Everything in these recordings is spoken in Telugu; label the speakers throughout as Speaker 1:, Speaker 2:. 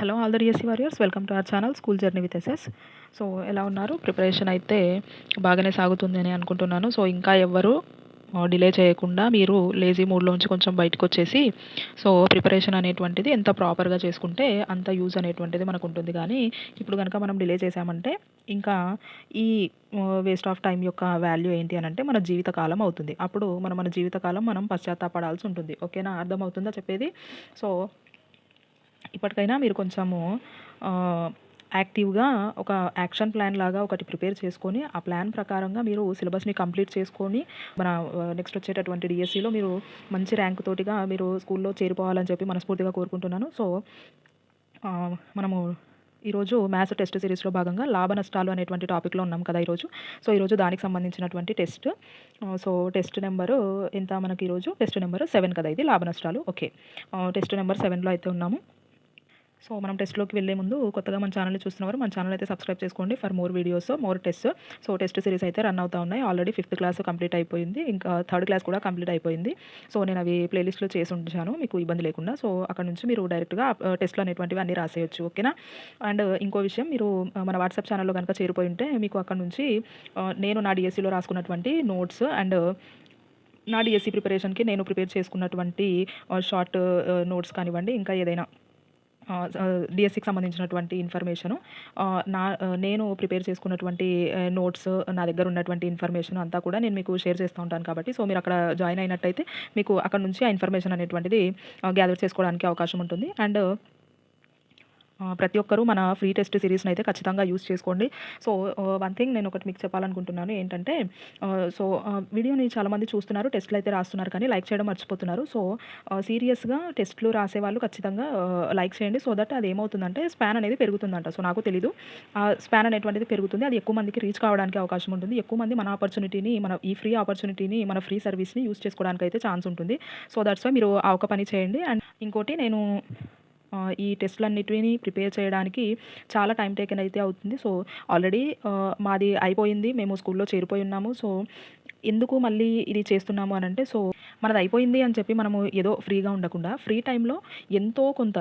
Speaker 1: Hello all the DSC warriors, welcome to our channel school journey with SS. So ఎలా ఉన్నారు? ప్రిపరేషన్ అయితే బాగానే సాగుతుంది అని అనుకుంటున్నాను. సో ఇంకా ఎవ్వరు డిలే చేయకుండా మీరు లేజీ మూడ్లోంచి కొంచెం బయటకు వచ్చేసి సో ప్రిపరేషన్ అనేటువంటిది ఎంత ప్రాపర్గా చేసుకుంటే అంత యూజ్ అనేటువంటిది మనకు ఉంటుంది. కానీ ఇప్పుడు కనుక మనం డిలే చేసామంటే ఇంకా ఈ వేస్ట్ ఆఫ్ టైం యొక్క వాల్యూ ఏంటి అని అంటే మన జీవితకాలం అవుతుంది. అప్పుడు మన జీవితకాలం మనం పశ్చాత్తాపడాల్సి ఉంటుంది. ఓకేనా? అర్థమవుతుందా చెప్పేది? సో ఇప్పటికైనా మీరు కొంచెము యాక్టివ్గా ఒక యాక్షన్ ప్లాన్ లాగా ఒకటి ప్రిపేర్ చేసుకొని ఆ ప్లాన్ ప్రకారంగా మీరు సిలబస్ని కంప్లీట్ చేసుకొని మన నెక్స్ట్ వచ్చేటటువంటి డిఎస్సిలో మీరు మంచి ర్యాంక్ తోటిగా మీరు స్కూల్లో చేరిపోవాలని చెప్పి మనస్ఫూర్తిగా కోరుకుంటున్నాను. సో మనము ఈరోజు మ్యాథ్స్ టెస్ట్ సిరీస్లో భాగంగా లాభ నష్టాలు అనేటువంటి టాపిక్లో ఉన్నాం కదా ఈరోజు. సో ఈరోజు దానికి సంబంధించినటువంటి టెస్ట్. సో టెస్ట్ నెంబరు ఎంత మనకి ఈరోజు? టెస్ట్ నెంబర్ 7 కదా ఇది, లాభ నష్టాలు. ఓకే, టెస్ట్ నెంబర్ 7లో అయితే ఉన్నాము. సో మనం టెస్ట్లోకి వెళ్ళే ముందు కొత్తగా మన ఛానల్ని చూస్తున్నవారు మన ఛానల్ అయితే సబ్స్క్రైబ్ చేసుకోండి for more videos, more test. So test series అయితే రన్ అవుతూ ఉన్నాయి. ఆల్రెడీ 5th క్లాస్ కంప్లీట్ అయిపోయింది, ఇంకా 3rd క్లాస్ కూడా కంప్లీట్ అయిపోయింది. సో నేను అవి ప్లేలిస్ట్లో చేసి ఉంచాను మీకు ఇబ్బంది లేకుండా. సో అక్కడ నుంచి మీరు డైరెక్ట్గా టెస్ట్లు అనేటువంటివి అన్నీ రాసేయచ్చు. ఓకేనా? అండ్ ఇంకో విషయం, మీరు మన వాట్సాప్ ఛానల్లో కనుక చేరిపోయి ఉంటే మీకు అక్కడ నుంచి నేను నా డిఎస్సిలో రాసుకున్నటువంటి నోట్స్ అండ్ నా డిఎస్సి ప్రిపరేషన్కి నేను ప్రిపేర్ చేసుకున్నటువంటి షార్ట్ నోట్స్ కానివ్వండి, ఇంకా ఏదైనా డిఎస్సికి సంబంధించినటువంటి ఇన్ఫర్మేషను, నేను ప్రిపేర్ చేసుకున్నటువంటి నోట్స్, నా దగ్గర ఉన్నటువంటి ఇన్ఫర్మేషన్ అంతా కూడా నేను మీకు షేర్ చేస్తూ ఉంటాను. కాబట్టి సో మీరు అక్కడ జాయిన్ అయినట్టయితే మీకు అక్కడ నుంచి ఆ ఇన్ఫర్మేషన్ అనేటువంటిది గ్యాదర్ చేసుకోవడానికి అవకాశం ఉంటుంది. అండ్ ప్రతి ఒక్కరూ మన ఫ్రీ టెస్ట్ సిరీస్ని అయితే ఖచ్చితంగా యూస్ చేసుకోండి. సో వన్ థింగ్ నేను ఒకటి మీకు చెప్పాలనుకుంటున్నాను ఏంటంటే, సో వీడియోని చాలామంది చూస్తున్నారు, టెస్ట్లు అయితే రాస్తున్నారు, కానీ లైక్ చేయడం మర్చిపోతున్నారు. సో సీరియస్గా టెస్ట్లు రాసే వాళ్ళు ఖచ్చితంగా లైక్ చేయండి. సో దట్ అది ఏమవుతుందంటే స్పాన్ అనేది పెరుగుతుందంట. సో నాకు తెలీదు, స్పాన్ అనేటువంటిది పెరుగుతుంది, అది ఎక్కువ మందికి రీచ్ కావడానికి అవకాశం ఉంటుంది. ఎక్కువ మంది మన ఆపర్చునిటీని, మన ఈ ఫ్రీ ఆపర్చునిటీని, మన ఫ్రీ సర్వీస్ని యూస్ చేసుకోవడానికి అయితే ఛాన్స్ ఉంటుంది. సో దట్స్ వై మీరు ఆ ఒక పని చేయండి. అండ్ ఇంకోటి, నేను ఈ టెస్ట్‌లన్నిటిని ప్రిపేర్ చేయడానికి చాలా టైం టేకెన్ అయితే అవుతుంది. సో ఆల్రెడీ మాది అయిపోయింది, మేము స్కూల్లో చేరిపోయి ఉన్నాము. సో ఎందుకు మళ్ళీ ఇది చేస్తున్నాము అనంటే, సో మనది అయిపోయింది అని చెప్పి మనము ఏదో ఫ్రీగా ఉండకుండా ఫ్రీ టైంలో ఎంతో కొంత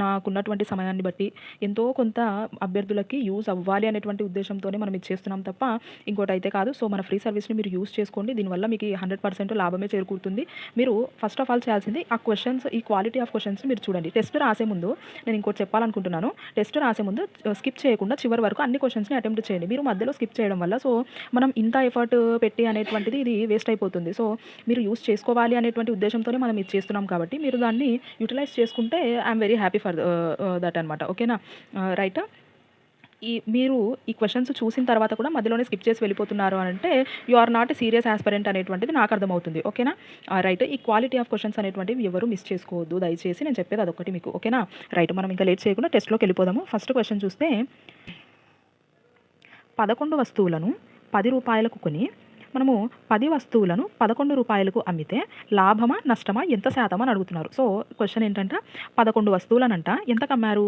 Speaker 1: నాకున్నటువంటి సమయాన్ని బట్టి ఎంతో కొంత అభ్యర్థులకి యూజ్ అవ్వాలి అనేటువంటి ఉద్దేశంతోనే మనం ఇది చేస్తున్నాం తప్ప ఇంకోటైతే కాదు. సో మన ఫ్రీ సర్వీస్‌ని మీరు యూజ్ చేసుకోండి. దీనివల్ల మీకు 100% లాభమే చేకూరుతుంది. మీరు ఫస్ట్ ఆఫ్ ఆల్ చేయాల్సింది ఆ క్వెషన్స్, ఈ క్వాలిటీ ఆఫ్ క్వెషన్స్‌ని మీరు చూడండి. టెస్ట్ రాసే ముందు నేను ఇంకోటి చెప్పాలనుకుంటున్నాను. టెస్ట్ రాసే ముందు స్కిప్ చేయకుండా చివరి వరకు అన్ని క్వెషన్స్‌ని అటెంప్ట్ చేయండి. మీరు మధ్యలో స్కిప్ చేయడం వల్ల సో మనం ఇంత ఎఫర్ట్ పెట్టి అనేటువంటిది ఇది వేస్ట్ అయిపోతుంది. సో మీరు యూజ్ చేసుకోవాలి అనేటువంటి ఉద్దేశంతోనే మనం ఇది చేస్తున్నాం కాబట్టి మీరు దాన్ని యూటిలైజ్ చేసుకుంటే I'm very happy for that అనమాట. ఓకేనా? రైట్. మీరు ఈ క్వెషన్స్ చూసిన తర్వాత కూడా మధ్యలోనే స్కిప్ చేసి వెళ్ళిపోతున్నారు అని అంటే you are not serious aspirant అనేటువంటిది నాకు అర్థమవుతుంది. ఓకేనా? రైట్. ఈ క్వాలిటీ ఆఫ్ క్వెషన్స్ అనేటువంటివి ఎవరు మిస్ చేసుకోవద్దు దయచేసి, నేను చెప్పేది అదొకటి మీకు. ఓకేనా? రైట్. మనం ఇంకా లేట్ చేయకుండా టెస్ట్లోకి వెళ్ళిపోదాము. ఫస్ట్ క్వెషన్ చూస్తే, 11 వస్తువులను 10 రూపాయలకు కొని మనము 10 వస్తువులను 11 రూపాయలకు అమ్మితే లాభమా నష్టమా ఎంత శాతం అని అడుగుతున్నారు. సో క్వశ్చన్ ఏంటంటే, 11 వస్తువులనంట ఎంతకు అమ్మారు?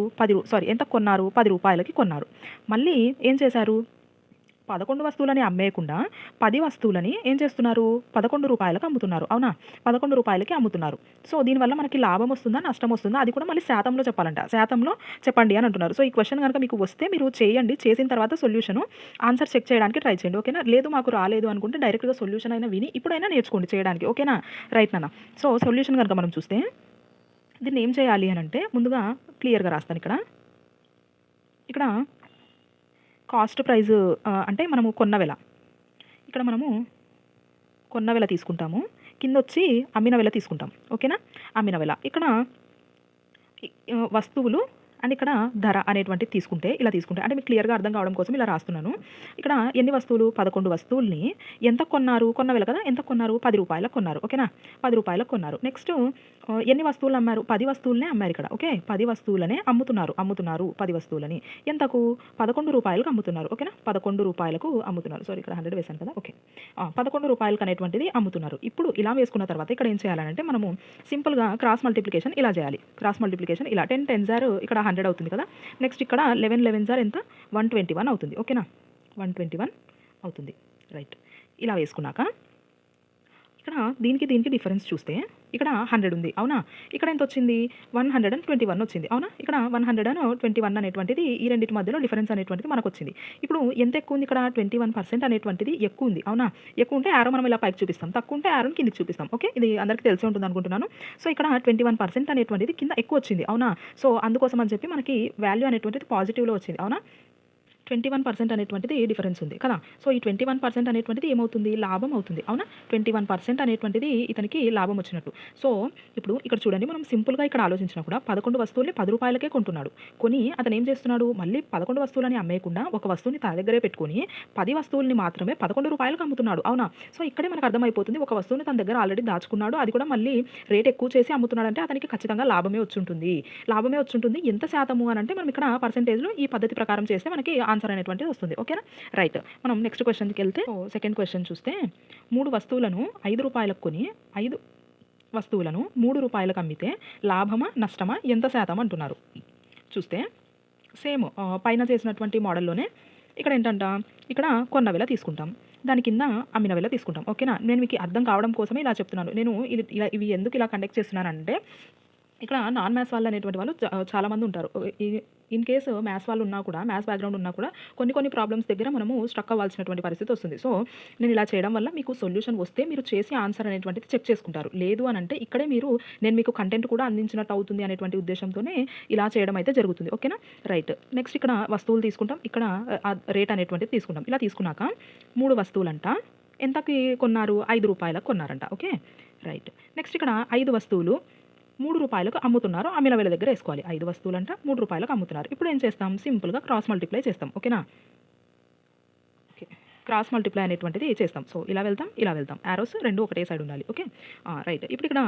Speaker 1: ఎంతకు కొన్నారు? 10 రూపాయలకి కొన్నారు. మళ్ళీ ఏం చేశారు? 11 వస్తువులని అమ్మేయకుండా 10 వస్తువులని ఏం చేస్తున్నారు? 11 రూపాయలకు అమ్ముతున్నారు. అవునా? 11 రూపాయలకి అమ్ముతున్నారు. సో దీనివల్ల మనకి లాభం వస్తుందా నష్టం వస్తుందా అది కూడా మళ్ళీ శాతంలో చెప్పాలంట. శాతంలో చెప్పండి అని అంటున్నారు. సో ఈ క్వెషన్ కనుక మీకు వస్తే మీరు చేయండి, చేసిన తర్వాత సొల్యూషను ఆన్సర్ చెక్ చేయడానికి ట్రై చేయండి. ఓకేనా? లేదు మాకు రాలేదు అనుకుంటే డైరెక్ట్గా సొల్యూషన్ అయినా విని ఇప్పుడైనా నేర్చుకోండి చేయడానికి. ఓకేనా? రైట్ నాన్న. సో సొల్యూషన్ కనుక మనం చూస్తే దీన్ని ఏం చేయాలి అని అంటే, ముందుగా క్లియర్గా రాస్తాను ఇక్కడ కాస్ట్ ప్రైజ్ అంటే మనము కొన్న వెల. ఇక్కడ మనము కొన్న వెల తీసుకుంటాము, కిందొచ్చి అమ్మిన వెల తీసుకుంటాం. ఓకేనా? అమ్మిన వెల. ఇక్కడ వస్తువులు అండ్ ఇక్కడ ధర అనేటువంటిది తీసుకుంటే ఇలా తీసుకుంటే అంటే మీకు క్లియర్గా అర్థం కావడం కోసం ఇలా రాస్తున్నాను. ఇక్కడ ఎన్ని వస్తువులు? 11 వస్తువుల్ని ఎంత కొన్నారు? కొన్న వెల కదా, ఎంత కొన్నారు? 10 రూపాయలకు కొన్నారు. ఓకేనా? 10 రూపాయలకు కొన్నారు. నెక్స్ట్ ఎన్ని వస్తువులు అమ్మారు? 10 వస్తువులనే అమ్మారు ఇక్కడ. ఓకే, 10 వస్తువులనే అమ్ముతున్నారు 10 వస్తువులని ఎంతకు? 11 రూపాయలకు అమ్ముతున్నారు. ఓకేనా? 11 రూపాయలకు అమ్ముతున్నారు. సారీ, ఇక్కడ 100 వేసాను కదా. ఓకే, 11 రూపాయలకు అనేటువంటిది అమ్ముతున్నారు. ఇప్పుడు ఇలా వేసుకున్న తర్వాత ఇక్కడ ఏం చేయాలంటే మనము సింపుల్గా క్రాస్ మల్టిప్లికేషన్ ఇలా చేయాలి. క్రాస్ మల్టిప్లికేషన్ ఇలా 10 10 జార్ ఇక్కడ 100 అవుతుంది కదా. నెక్స్ట్ ఇక్కడ 11 11 జార్ ఎంత? 121 అవుతుంది. ఓకేనా? 121 అవుతుంది. రైట్. ఇలా వేసుకున్నాక ఇక్కడ దీనికి డిఫరెన్స్ చూస్తే ఇక్కడ 100 ఉంది. అవునా? ఇక్కడ ఎంతొచ్చింది? 121 వచ్చింది. అవునా? ఇక్కడ 121 అనేటువంటిది ఈ రెండిటి మధ్యలో డిఫరెన్స్ అనేటువంటిది మనకొచ్చింది. ఇప్పుడు ఎంత ఎక్కువ ఉంది ఇక్కడ? 21% అనేటువంటిది ఎక్కువ ఉంది. అవునా? ఎక్కువ ఉంటే యారో మనం ఇలా పైకి చూపిస్తాం. తక్కువ ఉంటే యారోని కిందకి చూపిస్తాం. ఓకే. ఇది అందరికీ తెలిసే ఉంటుందనుకుంటున్నాను. సో, ఇక్కడ 21% అనేటువంటిది కింద ఎక్కువొచ్చింది. అవునా? సో, అందుకోసం అని చెప్పి మనకి వాల్యూ అనేటువంటిది పాజిటివ్‌లో వచ్చింది. అవునా? 21% అనేటువంటిది డిఫరెన్స్ ఉంది కదా! సో, ఈ 21% అనేటువంటిది ఏమవుతుంది? లాభం అవుతుంది. అవునా? 21% అనేటువంటిది ఇతనికి లాభం వచ్చినట్టు. సో, ఇప్పుడు ఇక్కడ చూడండి మనం సింపుల్‌గా ఇక్కడ ఆలోచించినా కూడా 11 వస్తువుల్ని రూ. 10కే కొంటున్నాడు. కొని అతను ఏం చేస్తున్నాడు? మళ్ళీ 11 వస్తువులని అమ్మేయకుండా ఒక వస్తువుని తన దగ్గరే పెట్టుకొని 10 వస్తువుల్ని మాత్రమే రూ. 11కి అమ్ముతున్నాడు. అవునా? సో, ఇక్కడే మనకు అర్థమైపోతుంది ఒక వస్తువుని తన దగ్గర ఆల్రెడీ దాచుకున్నాడు. అది కూడా మళ్ళీ రేట్ ఎక్కువ చేసి అమ్ముతున్నాడంటే అతనికి ఖచ్చితంగా లాభమే వచ్చుంటుంది. లాభమే వచ్చుంటుంది. ఎంత శాతము అనంటే మనం ఇక్కడ పర్సెంటేజ్‌లో ఈ పద్ధతి ప్రకారం చేస్తే మనకి ఆన్సర్ అనేటువంటిది వస్తుంది. ఓకేనా? రైట్. మనం నెక్స్ట్ క్వెషన్‌కెళ్తే సెకండ్ క్వెషన్ చూస్తే 3 వస్తువులను రూ. 5కి కొని 5 వస్తువులను రూ. 3కి అమ్మితే లాభమా? నష్టమా? ఎంత శాతం అంటున్నారు. చూస్తే సేమ్ పైన చేసినటువంటి మోడల్‌లోనే ఇక్కడ ఏంటంట, ఇక్కడ కొన్న వెల తీసుకుంటాం. దాని కింద అమ్మిన వెల తీసుకుంటాం. ఓకేనా? నేను మీకు అర్థం కావడం కోసమే ఇలా చెప్తున్నాను. నేను ఇవి ఎందుకు ఇలా కండక్ట్ చేస్తున్నానంటే ఇక్కడ నాన్ మ్యాథ్స్ వాళ్ళు అనేటువంటి వాళ్ళు చాలామంది ఉంటారు. ఇన్ కేస్ మ్యాథ్స్ వాళ్ళు ఉన్నా కూడా, మ్యాథ్స్ బ్యాక్‌గ్రౌండ్ ఉన్నా కూడా కొన్ని ప్రాబ్లమ్స్ దగ్గర మనము స్ట్రక్ అవ్వాల్సినటువంటి పరిస్థితి వస్తుంది. సో, నేను ఇలా చేయడం వల్ల మీకు సొల్యూషన్ వస్తే మీరు చేసి ఆన్సర్ అనేటువంటిది చెక్ చేసుకుంటారు. లేదు అనంటే ఇక్కడే నేను మీకు కంటెంట్ కూడా అందించినట్టు అవుతుంది అనేటువంటి ఉద్దేశంతోనే ఇలా చేయడం అయితే జరుగుతుంది. ఓకేనా? రైట్. నెక్స్ట్ ఇక్కడ వస్తువులు తీసుకుంటాం. ఇక్కడ రేట్ అనేటువంటిది తీసుకుంటాం. ఇలా తీసుకున్నాక 3 వస్తువులంట ఎంతకి కొన్నారు? రూ. 5కి కొన్నారంట. ఓకే. రైట్. నెక్స్ట్ ఇక్కడ 5 వస్తువులు రూ. 3కి అమ్ముతున్నారు. అమ్మిన వెల దగ్గర ఏసుకోవాలి. 5 వస్తువులంట రూ. 3కి అమ్ముతున్నారు. ఇప్పుడు ఏం చేస్తాం? సింపుల్‌గా క్రాస్ మల్టిప్లై చేస్తాం. ఓకేనా? ఓకే. క్రాస్ మల్టిప్లై అనేటువంటిది చేస్తాం. సో, ఇలా వెళ్తాం, ఇలా వెళ్తాం. యారోస్ 2 ఒకటే సైడ్ ఉండాలి. ఓకే. రైట్. ఇప్పుడు ఇక్కడ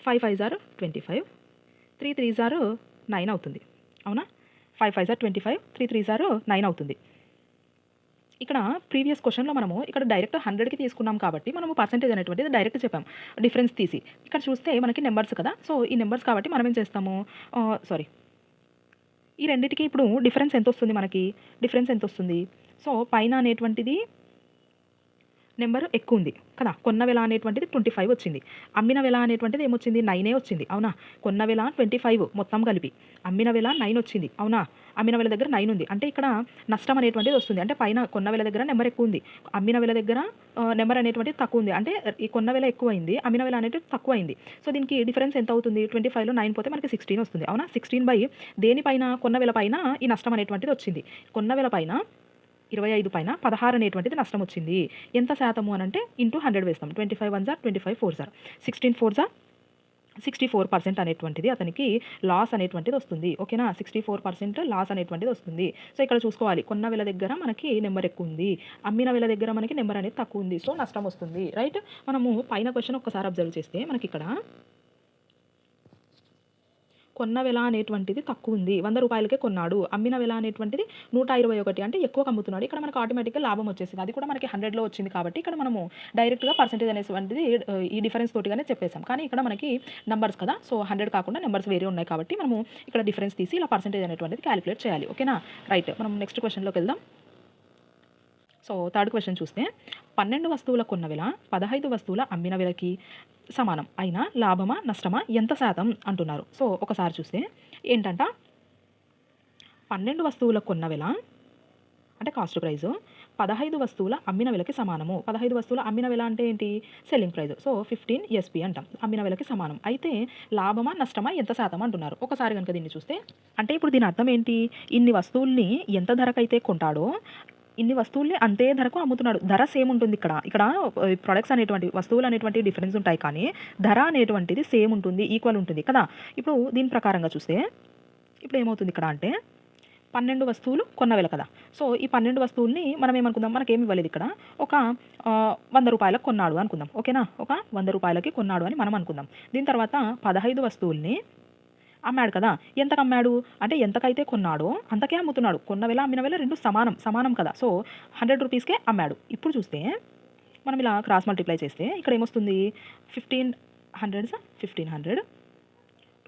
Speaker 1: 5 5 ఆర్ 25, 3 3 ఆర్ 9 అవుతుంది. అవునా? 5 5 ఆర్ 25, 3 3 ఆర్ 9 అవుతుంది. ఇక్కడ ప్రీవియస్ క్వెషన్‌లో మనము ఇక్కడ డైరెక్ట్ 100కి తీసుకున్నాం కాబట్టి మనము పర్సెంటేజ్ అనేటువంటిది డైరెక్ట్ చెప్పాం. డిఫరెన్స్ తీసి. ఇక్కడ చూస్తే మనకి నంబర్స్ కదా! సో, ఈ నంబర్స్ కాబట్టి మనం ఏం చేస్తాము? సారీ. ఈ రెండిటికి ఇప్పుడు డిఫరెన్స్ ఎంతొస్తుంది మనకి? డిఫరెన్స్ ఎంతొస్తుంది? సో, పైన అనేటువంటిది నెంబర్ ఎక్కువుంది కదా! కొన్న వెల అనేటువంటిది 25 వచ్చింది. అమ్మిన వెల అనేటువంటిది ఏమొచ్చింది? 9 వచ్చింది. అవునా? కొన్న వెల 25 మొత్తం కలిపి. అమ్మిన వెల 9 వచ్చింది. అవునా? అమ్మిన వెల దగ్గర 9 ఉంది. అంటే ఇక్కడ నష్టం అనేటువంటిది వస్తుంది. అంటే పైన కొన్న వెల దగ్గర నెంబర్ ఎక్కువుంది. అమ్మిన వెల దగ్గర నెంబర్ అనేటువంటిది తక్కువుంది. అంటే ఈ కొన్న వెల ఎక్కువైంది. అమ్మిన వెల అనేది తక్కువైంది. సో, దీనికి డిఫరెన్స్ ఎంత అవుతుంది? 25లో 9 పోతే మనకి 16 వస్తుంది. అవునా? 16 దేనిపైన? కొన్న వెల పైన ఈ నష్టం అనేటువంటిది వచ్చింది. కొన్న వెల పైన 25 పైన 16 అనేటువంటిది నష్టం వచ్చింది. ఎంత శాతము అనంటే ఇంటూ 100 వేస్తాం. 25 1 జార్ 25 4 జార్ 16 4 జార్ 64% అనేటువంటిది అతనికి లాస్ అనేటువంటిది వస్తుంది. ఓకేనా? 64% లాస్ అనేటువంటిది వస్తుంది. సో, ఇక్కడ చూసుకోవాలి. కొన్న వెల దగ్గర మనకి నెంబర్ ఎక్కువ ఉంది. అమ్మిన వెల దగ్గర మనకి నెంబర్ అనేది తక్కువ ఉంది. సో, నష్టం వస్తుంది. రైట్? మనము పైన క్వెషన్ ఒక్కసారి అబ్జర్వ్ చేస్తే మనకి ఇక్కడ కొన్న వెల అనేటువంటిది తక్కువుంది. రూ. 100కే కొన్నాడు. అమ్మిన వెల అనేటువంటిది 121 అంటే ఎక్కువకి అమ్ముతున్నాడు. ఇక్కడ మనకు ఆటోమేటిక్‌గా లాభం వచ్చేసింది. అది కూడా మనకి 100లో వచ్చింది కాబట్టి ఇక్కడ మనము డైరెక్ట్‌గా పర్సెంటేజ్ అనేటువంటిది ఈ డిఫరెన్స్ తోటిగానే చెప్పేసాం. కానీ ఇక్కడ మనకి నంబర్స్ కదా! సో, 100 కాకుండా నంబర్స్ వేరే ఉన్నాయి కాబట్టి మనము ఇక్కడ డిఫరెన్స్ తీసి ఇలా పర్సెంటేజ్ అనేటువంటిది కాలిక్యులేట్ చేయాలి. ఓకేనా? రైట్. మనం నెక్స్ట్ క్వెషన్‌లోకి వెళ్దాం. సో, థర్డ్ క్వెషన్ చూస్తే 12 వస్తువుల కొన్న వెల 15 వస్తువుల అమ్మిన వెలకి సమానం. అయినా లాభమా? నష్టమా? ఎంత శాతం అంటున్నారు. సో, ఒకసారి చూస్తే ఏంటంట 12 వస్తువుల కొన్న వెల అంటే కాస్ట్ ప్రైజు 15 వస్తువుల అమ్మిన వెలకి సమానము. 15 వస్తువుల అమ్మిన వెల అంటే ఏంటి? Selling price. సో, 15 ఎస్‌పీ అంటాం. అమ్మిన వెలకి సమానం. అయితే లాభమా? నష్టమా? ఎంత శాతం అంటున్నారు. ఒకసారి గనుక దీన్ని చూస్తే అంటే ఇప్పుడు దీని అర్థం ఏంటి? ఇన్ని వస్తువుల్ని ఎంత ధరకైతే కొంటాడో ఇన్ని వస్తువుల్ని అంతే ధరకు అమ్ముతున్నాడు. ధర సేమ్ ఉంటుంది ఇక్కడ. ఇక్కడ ప్రొడక్ట్స్ అనేటువంటి వస్తువులు అనేటువంటి డిఫరెన్స్ ఉంటాయి కానీ ధర అనేటువంటిది సేమ్ ఉంటుంది. ఈక్వల్ ఉంటుంది కదా! ఇప్పుడు దీని ప్రకారంగా చూస్తే ఇప్పుడు ఏమవుతుంది ఇక్కడ అంటే 12 వస్తువులు కొన్న వెల కదా! సో, ఈ 12 వస్తువుల్ని మనం ఏమనుకుందాం? మనకేమి ఇవ్వలేదు ఇక్కడ. ఒక రూ. 100కి కొన్నాడు అనుకుందాం. ఓకేనా? ఒక రూ. 100కి కొన్నాడు అని మనం అనుకుందాం. దీని తర్వాత 15 వస్తువుల్ని అమ్మాడు కదా! ఎంతకమ్మాడు? అంటే ఎంతకైతే కొన్నాడో అంతకే అమ్ముతున్నాడు. కొన్న వెల, అమ్మిన వెల 2 సమానం కదా! సో, 100 రూపీస్‌కే అమ్మాడు. ఇప్పుడు చూస్తే మనం ఇలా క్రాస్ మల్టిప్లై చేస్తే ఇక్కడ ఏమొస్తుంది? 1500 1500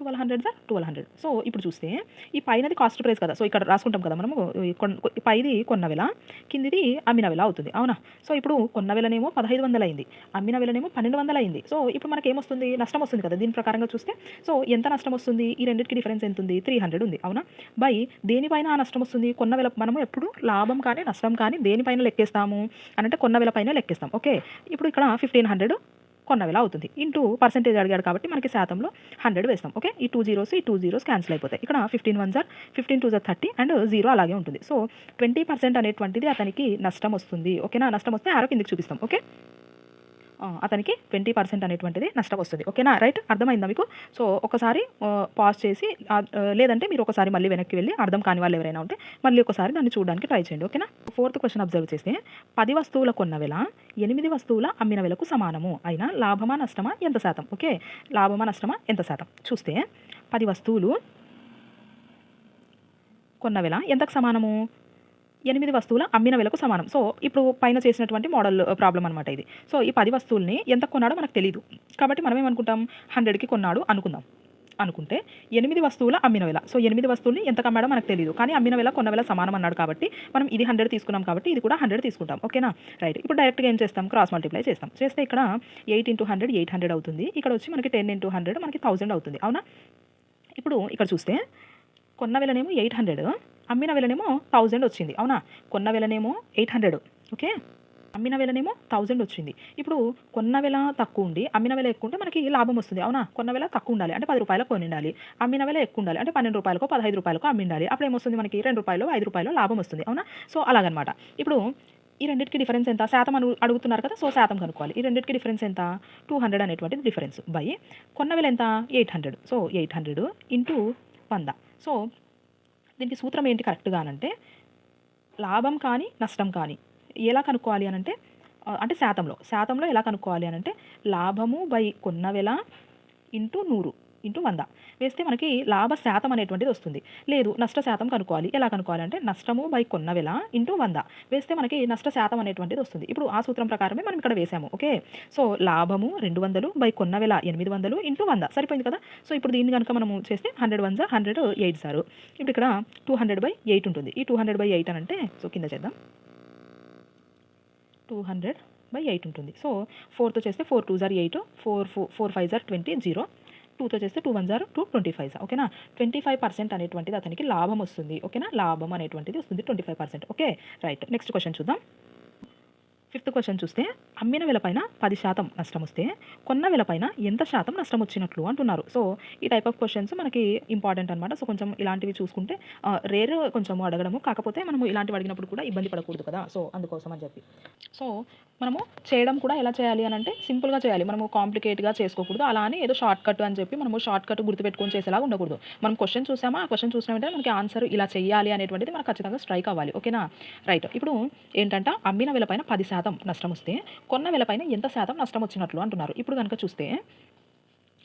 Speaker 1: 1200 సార్ 1200. సో ఇప్పుడు చూస్తే ఈ పైనది కాస్ట్ ప్రైస్ కదా, సో ఇక్కడ రాసుకుంటాం కదా మనము, పైది కొన్న వెల, కిందిది అమ్మిన వెల అవుతుంది, అవునా. సో ఇప్పుడు కొన్న వెలనేమో 1500 అయింది, అమ్మిన వెలనేమో 1200 అయింది. సో ఇప్పుడు మనకి ఏమొస్తుంది, నష్టం వస్తుంది కదా దీని ప్రకారంగా చూస్తే. సో ఎంత నష్టం వస్తుంది, ఈ రెండింటికి డిఫరెన్స్ ఎంత ఉంది, 300 ఉంది, అవునా. బై దేనిపైన ఆ నష్టం వస్తుంది, కొన్న వెల. మనము ఎప్పుడు లాభం కానీ నష్టం కానీ దేనిపైన లెక్కేస్తాము అని అంటే కొన్న వెల పైన లెక్కేస్తాం. ఓకే, ఇప్పుడు ఇక్కడ 1500 కొన్న వెల అవుతుంది, ఇంటూ పర్సెంటేజ్ అడిగాడు కాబట్టి మనకి శాతంలో 100 వేస్తాం. ఓకే, ఈ 2 zeros ఈ 2 zeros క్యాన్సిల్ అయిపోతాయి. ఇక్కడ 15 1 15 2 30 అండ్ 0 అలాగే ఉంటుంది. సో 20% అనేటువంటిది అతనికి నష్టం వస్తుంది. ఓకేనా, నష్టం వస్తే ఆరో కిందికి చూపిస్తాం. ఓకే, అతనికి 20% అనేటువంటిది నష్టం వస్తుంది. ఓకేనా, రైట్, అర్థమైందా మీకు. సో ఒకసారి పాజ్ చేసి లేదంటే మీరు ఒకసారి మళ్ళీ వెనక్కి వెళ్ళి అర్థం కాని వాళ్ళు ఎవరైనా ఉంటే మళ్ళీ ఒకసారి దాన్ని చూడడానికి ట్రై చేయండి. ఓకేనా. 4th క్వశ్చన్ అబ్జర్వ్ చేస్తే 10 వస్తువుల కొన్న వెల 8 వస్తువుల అమ్మిన వెలకు సమానము అయినా లాభమా నష్టమా ఎంత శాతం. ఓకే, లాభమా నష్టమా ఎంత శాతం చూస్తే 10 వస్తువులు కొన్న వెల ఎంతకు సమానము, 8 వస్తువుల అమ్మిన వెలకు సమానం. సో ఇప్పుడు పైన చేసినటువంటి మోడల్ ప్రాబ్లం అనమాట ఇది. సో ఈ 10 వస్తువుల్ని ఎంత కొన్నాడో మనకు తెలియదు కాబట్టి మనం ఏమనుకుంటాం, 100కి కొన్నాడు అనుకుందాం. అనుకుంటే 8 వస్తువుల అమ్మిన వెల, సో 8 వస్తువుల్ని ఎంత అమ్మాడో మనకు తెలియదు, కానీ అమ్మిన వెల కొన్న వెల సమానం అన్నాడు కాబట్టి మనం ఇది 100 తీసుకున్నాం కాబట్టి ఇది కూడా 100 తీసుకుంటాం. ఓకేనా, రైట్. ఇప్పుడు డైరెక్ట్గా ఏం చేస్తాం, క్రాస్ మల్టిప్లై చేస్తాం. చేస్తే ఇక్కడ 8 × 100 800 అవుతుంది, ఇక్కడ వచ్చి మనకి 10 × 100 మనకి 1000 అవుతుంది, అవునా. ఇప్పుడు ఇక్కడ చూస్తే కొన్న వెలనేమో 800, అమ్మిన వెలనేమో 1000 వచ్చింది, అవునా. కొన్న వెలనేమో 800, ఓకే, అమ్మిన వెలనేమో 1000 వచ్చింది. ఇప్పుడు కొన్న వెల తక్కువ ఉండి అమ్మిన వెల ఎక్కువ ఉంటే మనకి లాభం వస్తుంది, అవునా. కొన్న వెల తక్కువ ఉండాలి అంటే 10 రూపాయలకు కొని ఉండాలి, అమ్మిన వెల ఎక్కువ ఉండాలి అంటే 12 రూపాయలకో 15 రూపాయలకో అమ్మి ఉండాలి. అప్పుడు ఏమొస్తుంది మనకి 2 రూపాయలు 5 రూపాయలు లాభం వస్తుంది, అవునా. సో అలాగనమాట. ఇప్పుడు ఈ రెండింటికి డిఫరెన్స్ ఎంత, శాతం అడుగుతున్నారు కదా, సో శాతం కనుక్కోవాలి. ఈ రెండింటికి డిఫరెన్స్ ఎంత, 200 అనేటువంటిది డిఫరెన్స్ బై కొన్న వెల ఎంత 800. So 800 into 100. సో దీనికి సూత్రం ఏంటి కరెక్ట్గా అనంటే, లాభం కానీ నష్టం కానీ ఎలా కనుక్కోవాలి అనంటే, అంటే శాతంలో ఎలా కనుక్కోవాలి అనంటే లాభము బై కొన్న వెల ఇంటూ 100 ఇంటూ 100 వేస్తే మనకి లాభ శాతం అనేటువంటిది వస్తుంది. లేదు నష్ట శాతం కనుక్కోవాలి, ఎలా కనుక్కోవాలంటే నష్టము బై కొన్న వెల ఇంటూ 100 వేస్తే మనకి నష్ట శాతం అనేటువంటిది వస్తుంది. ఇప్పుడు ఆ సూత్రం ప్రకారమే మనం ఇక్కడ వేసాము. ఓకే, సో లాభము 200 బై కొన్న వెల 800 ఇంటూ 100 సరిపోయింది కదా. సో ఇప్పుడు దీన్ని కనుక మనము చేస్తే 100 1 100 8 సార్. ఇప్పుడు ఇక్కడ 200/8 ఉంటుంది. ఈ 200/8 అని అంటే సో కింద చేద్దాం, 200/8 ఉంటుంది. సో 4తో చేస్తే 4 2 8, 4 5 20, 0, 2తో చేస్తే 2 1 2 25. ఓకేనా, 25% అనేటువంటిది అతనికి లాభం వస్తుంది. ఓకేనా, లాభం అనేటువంటిది వస్తుంది 25%. Okay, right. నెక్స్ట్ క్వశ్చన్ చూద్దాం. 5th క్వశ్చన్ చూస్తే అమ్మిన వెల పైన 10% నష్టం వస్తే కొన్న వెల పైన ఎంత శాతం నష్టం వచ్చినట్లు అంటున్నారు. సో ఈ టైప్ ఆఫ్ క్వశ్చన్స్ మనకి ఇంపార్టెంట్ అనమాట. సో కొంచెం ఇలాంటివి చూసుకుంటే రేర్ కొంచెం అడగడము, కాకపోతే మనము ఇలాంటివి అడిగినప్పుడు కూడా ఇబ్బంది పడకూడదు కదా, సో అందుకోసం అని చెప్పి. సో మనము చేయడం కూడా ఎలా చేయాలి అని అంటే సింపుల్గా చేయాలి, మనము కాంప్లికేట్గా చేసుకోకూడదు. అలా అని ఏదో షార్ట్ కట్ అని చెప్పి మనము షార్ట్ కట్ గుర్తుపెట్టుకొని చేసేలా ఉండకూడదు. మనం క్వశ్చన్ చూసామా, ఆ క్వశ్చన్ చూసిన వెంటనే మనకి ఆన్సర్ ఇలా చేయాలి అనేటువంటిది మనకు ఖచ్చితంగా స్ట్రైక్ అవ్వాలి. ఓకేనా, రైట్. ఇప్పుడు ఏంటంటే అమ్మిన వెల పైన 10% నష్టం వస్తే కొన్న వెల పైన ఎంత శాతం నష్టం వచ్చినట్లు అంటున్నారు. ఇప్పుడు కనుక చూస్తే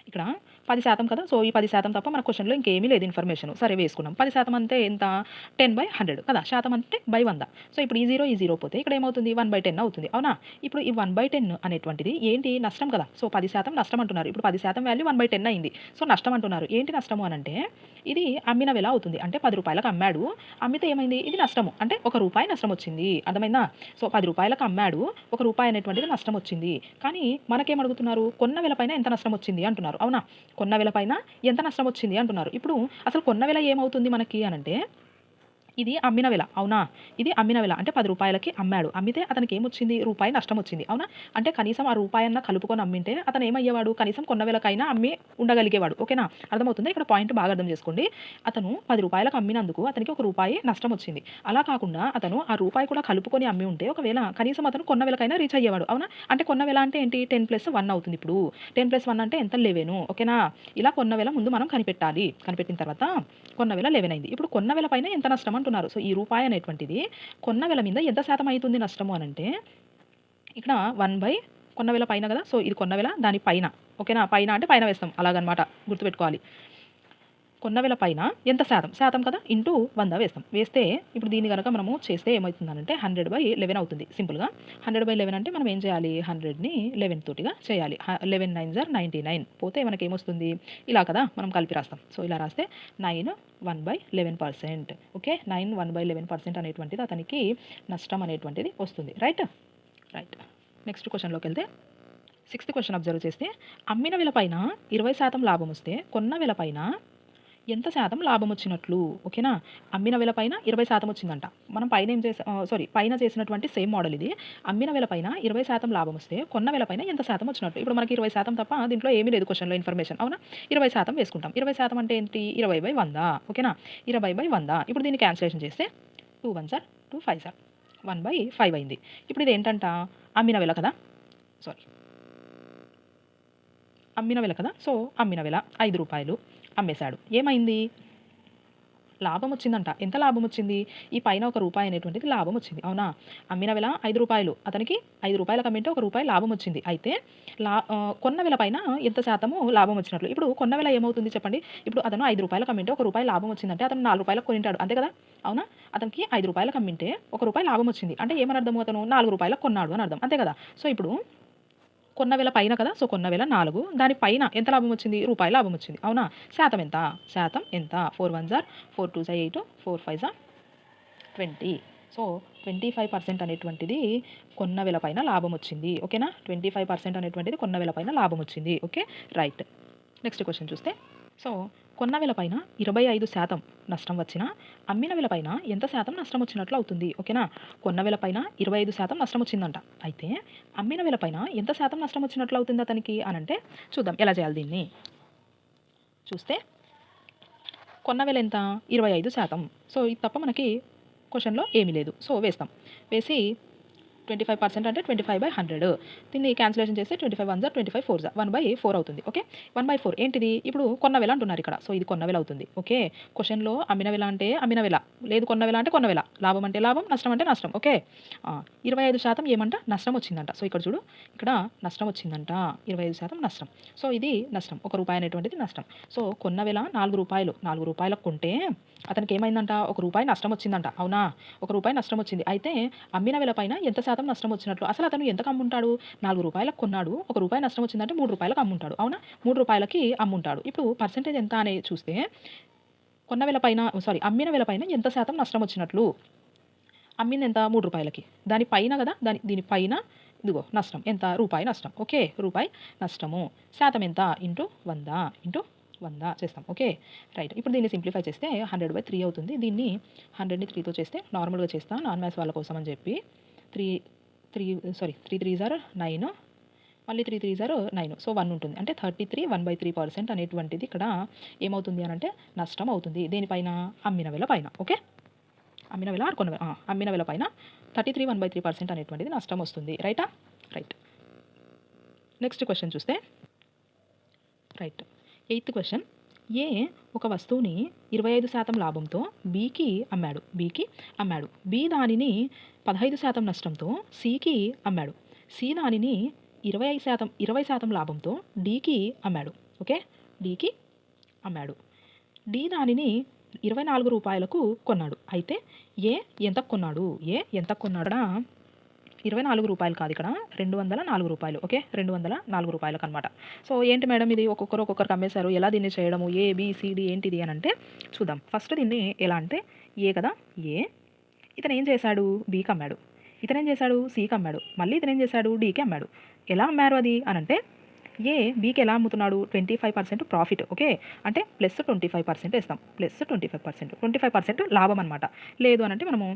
Speaker 1: ఇక్కడ 10% కదా, సో ఈ 10% తప్ప మన క్వశ్చన్లో ఇంకేమీ లేదు ఇన్ఫర్మేషన్. సరే వేసుకున్నాం. 10% అంటే ఎంత, 10/100 కదా, శాతం అంటే బై 100. సో ఇప్పుడు ఈ 0 పోతే ఇక్కడ ఏమవుతుంది 1/10 అవుతుంది, అవునా. ఇప్పుడు ఈ 1/10 అనేటువంటిది ఏంటి, నష్టం కదా. సో 10% నష్టం అంటున్నారు. ఇప్పుడు 10% వాల్యూ 1/10 అయింది. సో నష్టం అంటున్నారు. ఏంటి నష్టము అని అంటే ఇది అమ్మిన వెల అవుతుంది. అంటే 10 రూపాయలకు అమ్మాడు, అమ్మితే ఏమైంది, ఇది నష్టము అంటే 1 రూపాయి నష్టం వచ్చింది. అర్థమైందా. సో 10 రూపాయలకు అమ్మాడు, 1 రూపాయి అనేటువంటిది నష్టం వచ్చింది. కానీ మనకేం అడుగుతున్నారు, కొన్న వెల పైన ఎంత నష్టం వచ్చింది అంటున్నారు, అవునా. కొన్న వెల పైన ఎంత నష్టం వచ్చింది అంటున్నారు. ఇప్పుడు అసలు కొన్న వెల ఏమవుతుంది మనకి అనంటే ఇది అమ్మిన వెల, అవునా. ఇది అమ్మిన వెల అంటే 10 రూపాయలకి అమ్మాడు, అమ్మితే అతనికి ఏమొచ్చింది, రూపాయి నష్టం వచ్చింది, అవునా. అంటే కనీసం ఆ రూపాయి అన్న కలుపుకొని అమ్మింటే అతను ఏమయ్యేవాడు, కనీసం కొన్న వెలకైనా అమ్మి ఉండగలిగేవాడు. ఓకేనా, అర్థమవుతుంది. ఇక్కడ పాయింట్ బాగా అర్థం చేసుకోండి. అతను 10 రూపాయలకు అమ్మినందుకు అతనికి 1 రూపాయి నష్టం వచ్చింది. అలా కాకుండా అతను ఆ రూపాయి కూడా కలుపుకొని అమ్మి ఉంటే ఒకవేళ కనీసం అతను కొన్న వెలకైనా రీచ్ అయ్యేవాడు, అవునా. అంటే కొన్న వెల అంటే ఏంటి, 10+1 అవుతుంది. ఇప్పుడు 10+1 అంటే ఎంత, 11. ఓకేనా, ఇలా కొన్న వెల ముందు మనం కనిపెట్టాలి. కనిపెట్టిన తర్వాత కొన్న వెల 11 అయింది. ఇప్పుడు కొన్న వెల పైన ఎంత నష్టం అంటున్నారు. సో ఈ రూపాయి అనేటువంటిది కొన్న వెల మీద ఎంత శాతం అవుతుంది నష్టము అనంటే ఇక్కడ 1 కొన్న వెల పైన కదా, సో ఇది కొన్న వెల దాని పైన. ఓకేనా, పైన అంటే పైన వేస్తాం అలాగనమాట, గుర్తుపెట్టుకోవాలి. కొన్న వెల పైన ఎంత శాతం శాతం కదా ఇంటూ 100 వేస్తాం. వేస్తే ఇప్పుడు దీన్ని కనుక మనము చేస్తే ఏమవుతుందనంటే 100/11 అవుతుంది. సింపుల్గా 100/11 అంటే మనం ఏం చేయాలి, 100ని 11 తోటిగా చేయాలి. 11 9 ఆర్ 99 పోతే మనకి ఏమొస్తుంది, ఇలా కదా మనం కలిపి రాస్తాం. సో ఇలా రాస్తే 9 1/11%. ఓకే, 9 1/11% అనేటువంటిది అతనికి నష్టం అనేటువంటిది వస్తుంది. రైట్. నెక్స్ట్ క్వశ్చన్లోకి వెళ్తే 6th క్వశ్చన్ అబ్జర్వ్ చేస్తే అమ్మిన వెల పైన 20% లాభం వస్తే కొన్న వెల పైన ఎంత శాతం లాభం వచ్చినట్లు. ఓకేనా, అమ్మిన వెల పైన 20% వచ్చిందంట. మనం పైన ఏం పైన చేసినటువంటి సేమ్ మోడల్ ఇది. అమ్మిన వెల పైన 20% లాభం వస్తే కొన్న వెల పైన ఎంత శాతం వచ్చినట్లు. ఇప్పుడు మనకి 20% తప్ప దీంట్లో ఏమీ లేదు క్వశ్చన్లో ఇన్ఫర్మేషన్. అవునా, 20% వేసుకుంటాం. 20% అంటే ఏంటి, 20/100. ఓకేనా, 20/100. ఇప్పుడు దీన్ని క్యాన్సిలేషన్ చేస్తే 2 1s are 2 5s are 1/5 అయింది. ఇప్పుడు ఇది ఏంటంట, అమ్మిన వెల కదా, అమ్మిన వెల కదా. సో అమ్మిన వెల 5 రూపాయలు అమ్మేశాడు. ఏమైంది, లాభం వచ్చిందంట. ఎంత లాభం వచ్చింది, ఈ పైన 1 రూపాయి అనేటువంటిది లాభం వచ్చింది. అవునా, అమ్మిన వెల 5 రూపాయలు, అతనికి 5 రూపాయలకు అమ్మింటే 1 రూపాయి లాభం వచ్చింది. అయితే కొన్న వెల పైన ఎంత శాతము లాభం వచ్చినట్లు. ఇప్పుడు కొన్న వెల ఏమవుతుంది చెప్పండి. ఇప్పుడు అతను 5 రూపాయలకు అమ్మింటే 1 రూపాయి లాభం వచ్చిందంటే అతను 4 రూపాయలకు కొనింటాడు, అంతే కదా. అవునా, అతనికి 5 రూపాయలకు అమ్మింటే 1 రూపాయి లాభం వచ్చింది అంటే ఏమని అర్థం, అతను 4 రూపాయలకు కొన్నాడు అని అర్థం, అంతే కదా. సో ఇప్పుడు కొన్న వెల పైన కదా, సో కొన్న వెల 4, దాని పైన ఎంత లాభం వచ్చింది, రూపాయి లాభం వచ్చింది. అవునా, శాతం ఎంత, 4 1s are 4 2s are 8 4 5s are 20. So 25% అనేటువంటిది కొన్న వెల పైన లాభం వచ్చింది. ఓకేనా, 25% అనేటువంటిది కొన్న వెల పైన లాభం వచ్చింది. Okay, right. నెక్స్ట్ క్వశ్చన్ చూస్తే, సో కొన్న వెల పైన 25% నష్టం వచ్చినా అమ్మిన వెల పైన ఎంత శాతం నష్టం వచ్చినట్లు అవుతుంది. ఓకేనా, కొన్న వెల పైన 25% నష్టం వచ్చిందంట. అయితే అమ్మిన వెల పైన ఎంత శాతం నష్టం వచ్చినట్లు అవుతుంది అతనికి అని అంటే చూద్దాం ఎలా చేయాలి దీన్ని. చూస్తే కొన్న వెల ఎంత, 25%. సో ఇది తప్ప మనకి క్వశ్చన్లో ఏమీ లేదు. సో వేస్తాం. వేసి 25% అంటే 25/100. దీన్ని క్యాన్సిలేషన్ చేస్తే 25 1s are 25 4s are 1/4 అవుతుంది. ఓకే, 1/4 ఏంటిది, ఇప్పుడు కొన్న వెల అంటున్నారు ఇక్కడ. సో ఇది కొన్న వెల అవుతుంది. ఓకే, క్వశ్చన్లో అమ్మిన వెల అంటే అమ్మిన వెల, లేదు కొన్న వెల అంటే కొన్న వెల, లాభం అంటే లాభం, నష్టం అంటే నష్టం. ఓకే, 25% ఏమంట నష్టం వచ్చిందంట. సో ఇక్కడ చూడు, ఇక్కడ నష్టం వచ్చిందంట, 25% నష్టం. సో ఇది నష్టం, 1 రూపాయి అనేటువంటిది నష్టం. సో కొన్న వెల 4 రూపాయలు, 4 రూపాయలకు కొంటే అతనికి ఏమైందంట, 1 రూపాయి నష్టం వచ్చిందంట. అవునా, 1 రూపాయి నష్టం వచ్చింది. అయితే అమ్మిన వెల పైన ఎంత శాతం నష్టం వచ్చినట్లు. అసలు అతను ఎంతకు అమ్ముంటాడు, 4 రూపాయలకు కొన్నాడు, 1 రూపాయి నష్టం వచ్చిందంటే 3 రూపాయలకు అమ్ముంటాడు. అవునా, 3 రూపాయలకి అమ్ముంటాడు. ఇప్పుడు పర్సెంటేజ్ ఎంత అనేది చూస్తే కొన్న వెల పైన అమ్మిన వెల పైన ఎంత శాతం నష్టం వచ్చినట్లు. అమ్మింది ఎంత, 3 రూపాయలకి, దాని పైన కదా, దీనిపైన ఇదిగో నష్టం ఎంత, రూపాయి నష్టం. ఓకే, రూపాయి నష్టము, శాతం ఎంత, ఇంటూ 100 చేస్తాం. Okay, right. ఇప్పుడు దీన్ని సింప్లిఫై చేస్తే 100/3 అవుతుంది. దీన్ని 100ని 3తో చేస్తే నార్మల్గా చేస్తాను, నాన్ మ్యాథ్స్ వాళ్ళ కోసం అని చెప్పి 3 3s are 9, మళ్ళీ 3 3s are 9, సో 1 ఉంటుంది. అంటే 33 1/3% అనేటువంటిది ఇక్కడ ఏమవుతుంది అని అంటే నష్టం అవుతుంది. దేనిపైన, అమ్మిన వెల పైన. ఓకే, అమ్మిన వెల కొన్న వెల, అమ్మిన వెల పైన 33 1/3% అనేటువంటిది నష్టం వస్తుంది. రైటా, రైట్. నెక్స్ట్ క్వశ్చన్ చూస్తే, రైట్, 8th క్వశ్చన్. ఏ ఒక వస్తువుని 25% లాభంతో బీకి అమ్మాడు. బి దానిని 15% నష్టంతో సికి అమ్మాడు. సి దానిని 20% లాభంతో డీకి అమ్మాడు. ఓకే, డీకి అమ్మాడు. డి దానిని 24 రూపాయలకు కొన్నాడు. అయితే ఏ ఎంత కొన్నాడా, 24 రూపాయలు కాదు, ఇక్కడ 204 రూపాయలు. ఓకే, 204 రూపాయలకు అనమాట. సో ఏంటి మేడం ఇది, ఒక్కొక్కరికి అమ్మేశారు, ఎలా దీన్ని చేయడము, ABCD ఏంటిది అని అంటే చూద్దాం. ఫస్ట్ దీన్ని ఎలా అంటే, ఏ కదా, ఇతను ఏం చేశాడు, బీకి అమ్మాడు. ఇతను ఏం చేశాడు, సికి అమ్మాడు. మళ్ళీ ఇతను ఏం చేశాడు, డీకి అమ్మాడు. ఎలా అమ్మారు అది అని అంటే, బీకి ఎలా అమ్ముతున్నాడు, 25% ప్రాఫిట్. ఓకే, అంటే +25% వేస్తాం, +25%, 25% లాభం అనమాట. లేదు అని అంటే మనము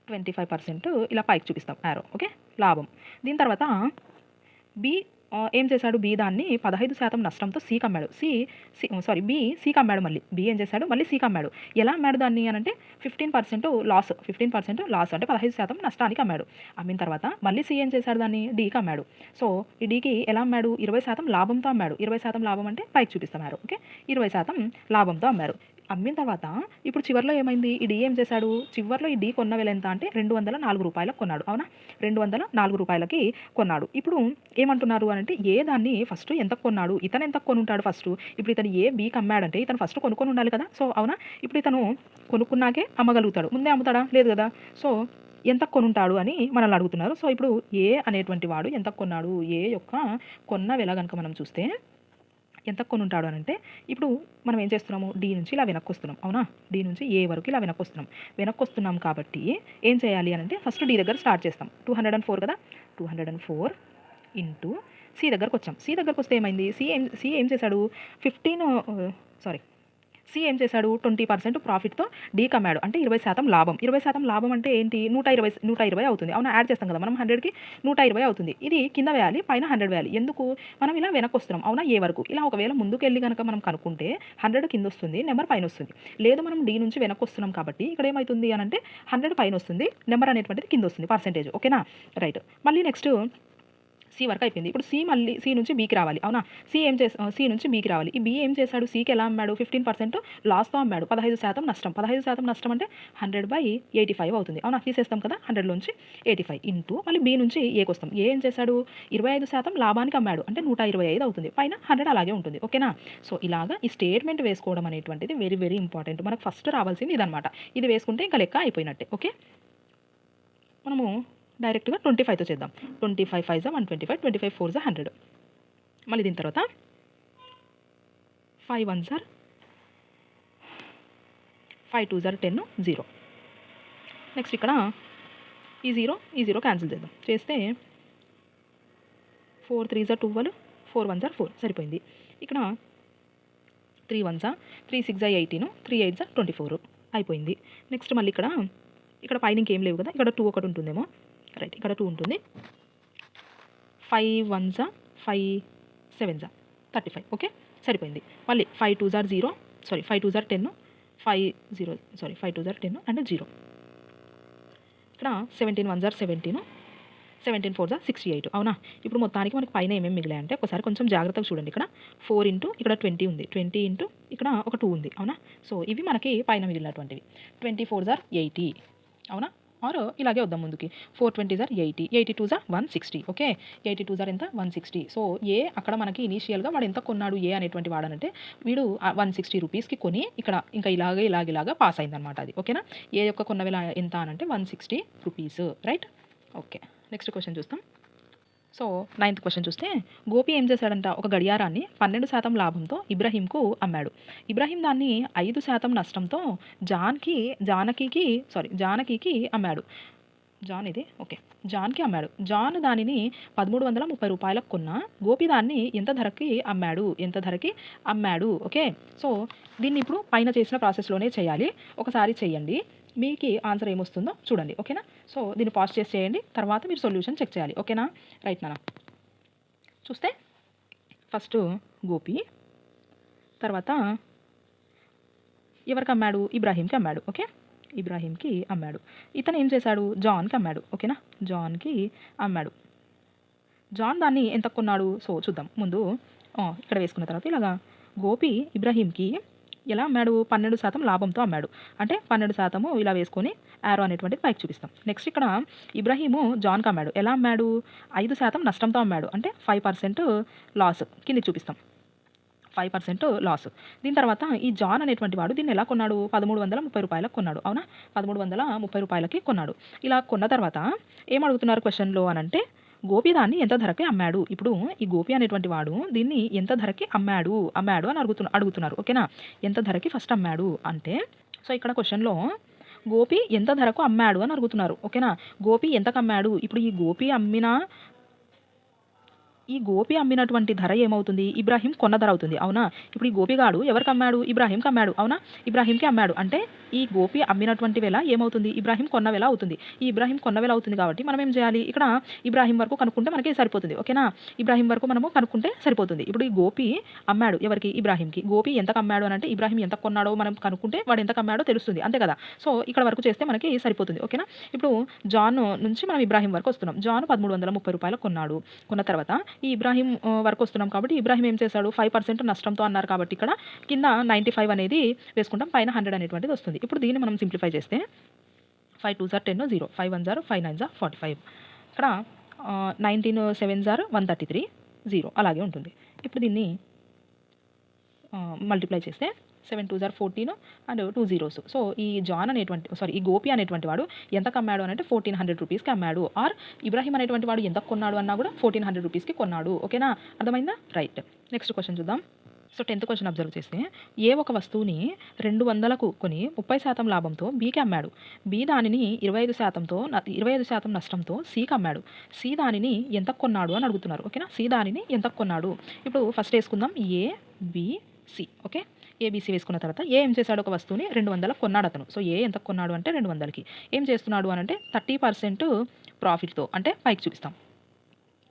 Speaker 1: 25% ఇలా పైకి చూపిస్తాం యారో. ఓకే, లాభం. దీని తర్వాత బి ఏం చేశాడు, బి దాన్ని 15% నష్టంతో సికి అమ్మాడు. బి సికి అమ్మాడు. మళ్ళీ బి ఏం చేశాడు, మళ్ళీ సికి అమ్మాడు. ఎలా అమ్మాడు దాన్ని అని అంటే 15% లాస్, అంటే 15% నష్టానికి అమ్మాడు. అమ్మిన తర్వాత మళ్ళీ సి ఏం చేశాడు, దాన్ని డీకి అమ్మాడు. సో ఈ డీకి ఎలా అమ్మాడు, 20% లాభంతో అమ్మాడు. 20% లాభం అంటే పైకి చూపిస్తాం యారో. ఓకే, 20% లాభంతో అమ్మారు. అమ్మిన తర్వాత ఇప్పుడు చివర్లో ఏమైంది? ఈ డి ఏం చేశాడు? చివర్లో ఈ డి కొన్న వెల ఎంత అంటే రూ. 204 కొన్నాడు. అవునా? రూ. 204కి కొన్నాడు. ఇప్పుడు ఏమంటున్నారు అనంటే ఏ దాన్ని ఫస్ట్ ఎంతకు కొన్నాడు? ఇతను ఎంతకు కొనుంటాడు ఫస్టు? ఇప్పుడు ఇతను ఏ బికి అమ్మాడంటే ఇతను ఫస్ట్ కొనుక్కొని ఉండాలి కదా! సో, అవునా? ఇప్పుడు ఇతను కొనుక్కున్నాకే అమ్మగలుగుతాడు. ముందే అమ్ముతాడా? లేదు కదా! సో, ఎంతకు కొనుంటాడు అని మనల్ని అడుగుతున్నారు. సో, ఇప్పుడు ఏ అనేటువంటి వాడు ఎంతకు కొన్నాడు? ఏ యొక్క కొన్న వెల గనుక మనం చూస్తే ఎంతకు కొనుంటాడు అనంటే ఇప్పుడు మనం ఏం చేస్తున్నాము? డి నుంచి ఇలా వెనక్కొస్తున్నాం. అవునా? డి నుంచి ఏ వరకు ఇలా వెనక్కొస్తున్నాం. వెనక్కొస్తున్నాం కాబట్టి ఏం చేయాలి అనంటే ఫస్ట్ డి దగ్గర స్టార్ట్ చేస్తాం. 204 కదా! 204 ఇంటూ సి దగ్గరకొచ్చాం. సి దగ్గరకొస్తే ఏమైంది? సి ఏం చేశాడు? 15 సారీ సి ఏం చేశాడు? 20% ప్రాఫిట్‌తో డీకి అమ్మాడు. అంటే 20% లాభం. 20% లాభం అంటే ఏంటి? 120 అవుతుంది. అవునా? యాడ్ చేస్తాం కదా! మనం 100కి 120 అవుతుంది. ఇది కింద వేయాలి. పైన 100 వేయాలి. ఎందుకు? మనం ఇలా వెనక్కొస్తున్నాం. అవునా? ఏ వరకు. ఇలా ఒకవేళ ముందుకెళ్ళి గనక మనం కనుక్కుంటే 100 కిందొస్తుంది. నెంబర్ పైనొస్తుంది. లేదు మనం డి నుంచి వెనక్కొస్తున్నాం కాబట్టి ఇక్కడ ఏమైతుంది అనంటే 100 పైనొస్తుంది. నెంబర్ అనేటువంటిది కిందొస్తుంది. పర్సెంటేజ్. ఓకేనా? రైట్. మళ్ళీ నెక్స్ట్ సి వరకు అయిపోయింది. ఇప్పుడు సి నుంచి బీకి రావాలి. అవునా? సి నుంచి బీకి రావాలి. ఈ బి ఏం చేశాడు? సికి ఎలా అమ్మాడు? 15% లాస్‌తో అమ్మాడు. 15% నష్టం. 15% నష్టం అంటే 100/85 అవుతుంది. అవునా? తీసేస్తాం కదా! 100లోంచి 85 ఇంటూ మళ్ళీ బి నుంచి ఏకొస్తాం. ఏ ఏం చేశాడు? 25% లాభానికి అమ్మాడు. అంటే 125 అవుతుంది. పైన 100 అలాగే ఉంటుంది. ఓకేనా? సో, ఇలాగా ఈ స్టేట్మెంట్ వేసుకోవడం అనేటువంటిది వెరీ, వెరీ ఇంపార్టెంట్. మనకు ఫస్ట్ రావాల్సింది ఇదనమాట. ఇది వేసుకుంటే ఇంకా లెక్క అయిపోయినట్టే. ఓకే? మనము డైరెక్ట్‌గా 25తో చేద్దాం. 25 5 125, 25 4 100. మళ్ళీ దీని తర్వాత 5 1 5 2 10 0. నెక్స్ట్ ఇక్కడ ఈ 0 క్యాన్సిల్ చేద్దాం. చేస్తే 4 3 12, 4 1 4 సరిపోయింది. ఇక్కడ 3 1 3 6 18, 3 8 24 అయిపోయింది. నెక్స్ట్ మళ్ళీ ఇక్కడ పైన ఇంకేం లేవు కదా! ఇక్కడ 2 ఒకటి ఉంటుందేమో. రైట్. ఇక్కడ 2 ఉంటుంది. 5 1 5 7 35. ఓకే? సరిపోయింది. మళ్ళీ 5 2 0 సారీ 5 2 10 5 0 సారీ 5 2 10 అండ్ 0. ఇక్కడ 17 1 17, 17 4 68. అవునా? ఇప్పుడు మొత్తానికి మనకి పైన ఏమేమి మిగిలాయంటే ఒకసారి కొంచెం జాగ్రత్తగా చూడండి. ఇక్కడ 4 ఇంటూ ఇక్కడ 20 ఉంది. 20 ఇంటూ ఇక్కడ ఒక 2 ఉంది. అవునా? సో, ఇవి మనకి పైన మిగిలినటువంటివి. 24 80. అవునా? ఆర్ ఇలాగే వద్దాం ముందుకి. 4 20 80, 82 160. ఓకే? 82 ఎంత? 160. సో, ఏ అక్కడ మనకి ఇనీషియల్‌గా వాడు ఎంత కొన్నాడు ఏ అనేటువంటి వాడనంటే వీడు 160 రూపీస్‌కి కొని ఇక్కడ ఇంకా ఇలాగా పాస్ అయిందనమాట అది. ఓకేనా? ఏ యొక్క కొన్న వెల ఎంత అనంటే 160 rupees. Right? Okay. Next question చూస్తాం. సో, 9th క్వెషన్ చూస్తే గోపి ఏం చేశాడంట? ఒక గడియారాన్ని 12% లాభంతో ఇబ్రహీంకు అమ్మాడు. ఇబ్రహీం దాన్ని 5% నష్టంతో జానకికి అమ్మాడు. జాన్‌కి అమ్మాడు. జాన్ దానిని రూ. 1330 కొన్నా. గోపి దాన్ని ఎంత ధరకి అమ్మాడు. ఓకే? సో, దీన్ని ఇప్పుడు పైన చేసిన ప్రాసెస్‌లోనే చేయాలి. ఒకసారి చేయండి. మీకి ఆన్సర్ ఏమొస్తుందో చూడండి. ఓకేనా? సో, దీన్ని పాజ్ చేసి చేయండి. తర్వాత మీరు సొల్యూషన్ చెక్ చేయాలి. ఓకేనా? రైట్ నాన్న. చూస్తే ఫస్టు గోపి, తర్వాత ఎవరికి అమ్మాడు? ఇబ్రాహీంకి అమ్మాడు. ఓకే? ఇబ్రాహీంకి అమ్మాడు. ఇతను ఏం చేశాడు? జాన్‌కి అమ్మాడు. ఓకేనా? జాన్‌కి అమ్మాడు. జాన్ దాన్ని ఎంతకు కొన్నాడు? సో, చూద్దాం. ముందు ఇక్కడ వేసుకున్న తర్వాత ఇలాగా గోపి ఇబ్రాహీంకి ఎలా అమ్మాడు? 12% లాభంతో అమ్మాడు. అంటే 12% ఇలా వేసుకొని యారో అనేటువంటిది పైకి చూపిస్తాం. నెక్స్ట్ ఇక్కడ ఇబ్రాహీము జాన్‌కి అమ్మాడు. ఎలా అమ్మాడు? 5% నష్టంతో అమ్మాడు. అంటే 5% లాస్ కిందకి చూపిస్తాం. 5% లాస్. దీని తర్వాత ఈ జాన్ అనేటువంటి వాడు దీన్ని ఎలా కొన్నాడు? రూ. 1330 కొన్నాడు. అవునా? రూ. 1330కి కొన్నాడు. ఇలా కొన్న తర్వాత ఏమడుగుతున్నారు క్వెషన్‌లో అనంటే గోపి దాన్ని ఎంత ధరకి అమ్మాడు? ఇప్పుడు ఈ గోపి అనేటువంటి వాడు దీన్ని ఎంత ధరకి అమ్మాడు అని అడుగుతున్నారు. ఓకేనా? ఎంత ధరకి ఫస్ట్ అమ్మాడు అంటే సో, ఇక్కడ క్వెషన్‌లో గోపి ఎంత ధరకు అమ్మాడు అని అడుగుతున్నారు. ఓకేనా? గోపి ఎంతకు అమ్మాడు? ఇప్పుడు ఈ గోపి అమ్మినటువంటి ధర ఏమవుతుంది? ఇబ్రాహీం కొన్న ధర అవుతుంది. అవునా? ఇప్పుడు ఈ గోపిగాడు ఎవరికి అమ్మాడు? ఇబ్రాహీంకి అమ్మాడు. అవునా? ఇబ్రాహీంకి అమ్మాడు. అంటే ఈ గోపి అమ్మినటువంటి వెల ఏమవుతుంది? ఇబ్రాహీం కొన్న వెల అవుతుంది. ఈ ఇబ్రాహీం కొన్న వెల అవుతుంది కాబట్టి మనం ఏం చేయాలి? ఇక్కడ ఇబ్రాహీం వరకు కనుక్కుంటే మనకి సరిపోతుంది. ఓకేనా? ఇబ్రాహీం వరకు మనము కనుక్కుంటే సరిపోతుంది. ఇప్పుడు ఈ గోపి అమ్మాడు ఎవరికి? ఇబ్రాహీంకి. గోపి ఎంతకు అమ్మాడు అనంటే ఇబ్రాహీం ఎంత కొన్నాడో మనం కనుక్కుంటే వాడు ఎంతకు అమ్మాడో తెలుస్తుంది. అంతే కదా? సో, ఇక్కడ వరకు చేస్తే మనకి సరిపోతుంది. ఓకేనా? ఇప్పుడు జాన్ నుంచి మనం ఇబ్రాహీం వరకు వస్తున్నాం. జాన్ రూ. 1330 కొన్నాడు. కొన్న తర్వాత ఈ ఇబ్రాహీం వరకు వస్తున్నాం కాబట్టి ఇబ్రాహీం ఏం చేశాడు 5% నష్టంతో అన్నారు కాబట్టి ఇక్కడ కింద 95 అనేది వేసుకుంటాం, పైన 100 అనేటువంటిది వస్తుంది. ఇప్పుడు దీన్ని మనం సింప్లిఫై చేస్తే 5 2 జార్ 10 0, 5 1 జార్ 5 9 జార్ 45, ఇక్కడ 19 7 జార్ 133 0 అలాగే ఉంటుంది. ఇప్పుడు దీన్ని మల్టిప్లై చేస్తే 7 2 జార్ 14 అండ్ 2 zeros. సో ఈ ఈ గోపి అనేటువంటి వాడు ఎంతకు అమ్మాడు అని అంటే 1400 రూపీస్కి అమ్మాడు. ఆర్ ఇబ్రాహీం అనేటువంటి వాడు ఎంత కొన్నాడు అన్నా కూడా 1400 రూపీస్కి కొన్నాడు. ఓకేనా, అర్థమైందా? రైట్. నెక్స్ట్ క్వశ్చన్ చూద్దాం. సో 10th క్వశ్చన్ అబ్జర్వ్ చేస్తే ఏ ఒక వస్తువుని 200కు కొని 30% లాభంతో బీకి అమ్మాడు. బి దానిని 25% నష్టంతో సికి అమ్మాడు. సి దానిని ఎంత కొన్నాడు అని అడుగుతున్నారు. ఓకేనా, సి దానిని ఎంత కొన్నాడు. ఇప్పుడు ఫస్ట్ వేసుకుందాం A B C. Okay, ABC వేసుకున్న తర్వాత ఏ ఏం చేశాడు, ఒక వస్తువుని 200 కొన్నాడు అతను. సో ఏ ఎంత కొన్నాడు అంటే 200కి. ఏం చేస్తున్నాడు అని అంటే 30% ప్రాఫిట్తో అంటే పైకి చూపిస్తాం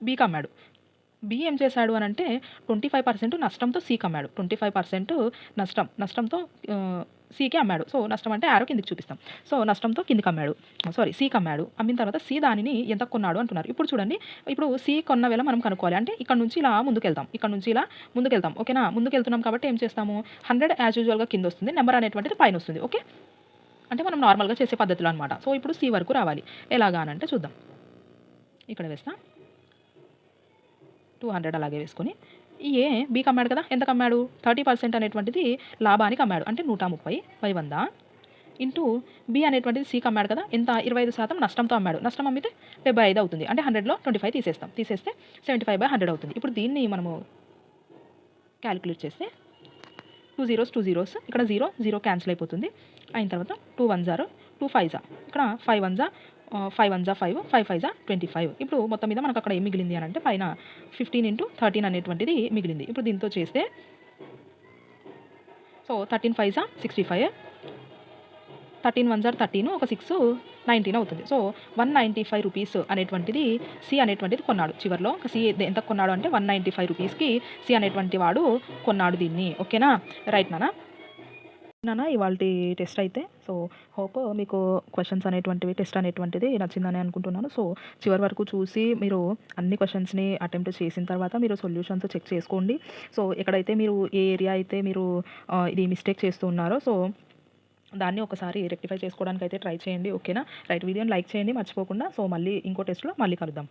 Speaker 1: బీకి అమ్మాడు. బి ఏం చేశాడు అని అంటే 25% నష్టంతో సికి అమ్మాడు. 25% నష్టంతో సికి అమ్మాడు. సో నష్టం అంటే ఆరో కిందికి చూపిస్తాం. సో నష్టంతో కిందికి అమ్మాడు, సికి అమ్మాడు. అమ్మిన తర్వాత సి దానిని ఎంత కొన్నాడు అంటున్నారు. ఇప్పుడు చూడండి, ఇప్పుడు సి కొన్న వేళ మనం కనుక్కోవాలి. అంటే ఇక్కడ నుంచి ఇలా ముందుకెళ్తాం. ఓకేనా, ముందుకెళ్తున్నాం కాబట్టి ఏం చేస్తాము, 100 యాజ్ యూజువల్గా కింద వస్తుంది, నెంబర్ అనేటువంటిది పైన వస్తుంది. ఓకే, అంటే మనం నార్మల్గా చేసే పద్ధతిలో అనమాట. సో ఇప్పుడు సి వరకు రావాలి. ఎలాగా అని అంటే చూద్దాం. ఇక్కడ వేస్తాం 200 అలాగే వేసుకొని ఈ ఏ బీకి అమ్మాడు కదా, ఎంత అమ్మాడు 30% అనేటువంటిది లాభానికి అమ్మాడు అంటే 130/100 ఇంటూ బి అనేటువంటిది సికి అమ్మాడు కదా, ఎంత 25% నష్టంతో అమ్మాడు. నష్టం అమ్మితే 75 అవుతుంది. అంటే 100లో 25 తీసేస్తే 75/100 అవుతుంది. ఇప్పుడు దీన్ని మనము క్యాలిక్యులేట్ చేస్తే 2 zeros ఇక్కడ 0 క్యాన్సిల్ అయిపోతుంది. అయిన తర్వాత 2 1 జార్ 2 5 జా, ఇక్కడ 5 1 జా 5 1 జా 5 5 5 జా 25. ఇప్పుడు మొత్తం మీద మనకు అక్కడ ఏం మిగిలింది అని అంటే పైన 15 × 13 అనేటువంటిది మిగిలింది. ఇప్పుడు దీంతో చేస్తే సో 13 5 జా 65, 13 1 జార్ 13, ఒక 6 19 అవుతుంది. సో 195 రూపీస్ అనేటువంటిది సి అనేటువంటిది కొన్నాడు. చివరిలో సి ఎంత కొన్నాడు అంటే 195 రూపీస్కి సి అనేటువంటి వాడు కొన్నాడు దీన్ని. ఓకేనా, రైట్ నాన్న ఇవాళ టెస్ట్ అయితే. సో హోప్ మీకు క్వశ్చన్స్ అనేటువంటివి, టెస్ట్ అనేటువంటిది నచ్చిందని అనుకుంటున్నాను. సో చివరి వరకు చూసి మీరు అన్ని క్వశ్చన్స్ని అటెంప్ట్ చేసిన తర్వాత మీరు సొల్యూషన్స్ చెక్ చేసుకోండి. సో ఎక్కడైతే మీరు ఏ ఏరియా అయితే మీరు ఇది మిస్టేక్ చేస్తూ ఉన్నారో సో దాన్ని ఒకసారి రెక్టిఫై చేసుకోవడానికి అయితే ట్రై చేయండి. ఓకేనా, రైట్. వీడియోని లైక్ చేయండి మర్చిపోకుండా. సో మళ్ళీ ఇంకో టెస్ట్లో మళ్ళీ కలుద్దాం.